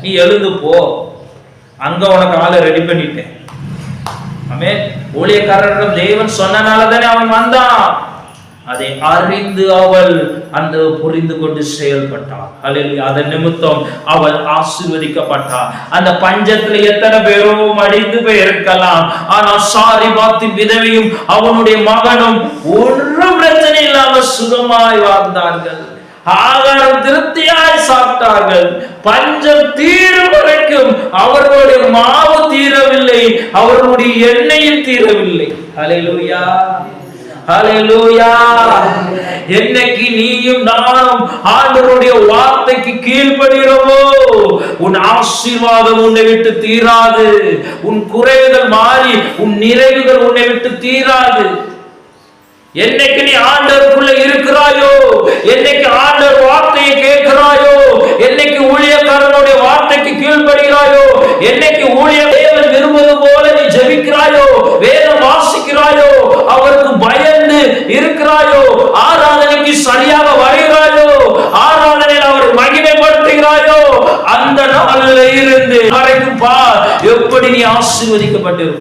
நீ எழுந்து போ, அங்க உனக்கு ஆளை ரெடி பண்ணிட்டேன். ஆமென். ஊழியக்காரரிடம் தேவன் சொன்னனாலதானே அவன் வந்தான். அதை அறிந்து அவள் அந்த புரிந்து கொண்டு செயல்பட்டாள். ஹல்லேலூயா. அதன் நிமித்தம் அவள் ஆசீர்வதிக்கப்பட்டாள். அந்த பஞ்சத்துல எத்தனை பேரும் அடிந்து போயிருக்கலாம். ஆனா சாரிபாத்தின் விதவையும் அவனுடைய மகனும் ஒரு பிரச்சனை இல்லாம சுகமாய் வாழ்ந்தார்கள். ஆகாரம் திருப்தியாய் சாப்பிட்டார்கள். பஞ்சம் தீரும் வரைக்கும் அவர்களுடைய மாவு தீரவில்லை, அவர்களுடைய எண்ணெயும் தீரவில்லை. ஹல்லேலூயா, ஹல்லேலூயா. என்னைக்கு நீயும் நானும் ஆண்டவருடைய வார்த்தைக்கு கீழ்ப்படுகிறோமோ, உன் ஆசீர்வாதம் உன்னை விட்டு தீராது. உன் குறைவுகள் மாறி உன் நிறைவுகள் உன்னை விட்டு தீராது. என்னைக்கு நீ ஆண்டவருக்குள்ள இருக்கிறாயோ, என்னைக்கு ஆண்டவர் வார்த்தையை கேட்கிறாயோ, என்னைக்கு ஊழியக்காரனுடைய வார்த்தைக்கு கீழ்ப்படுகிறாயோ, என்னைக்கு தேவன் விரும்புவது போல நீ ஜெபிக்கிறாயோ, வேதம் வாசிக்கிறாயோ, அவருக்கு பயந்து இருக்கிறாயோ, ஆராதனைக்கு சரியாக வருகிறாயோ, ஆராதனையில் அவரை மகிமைப்படுத்துகிறாயோ, அந்த நாளில் இருந்து வரைக்கும் பார் எப்படி நீ ஆசீர்வதிக்கப்பட்டிருக்க.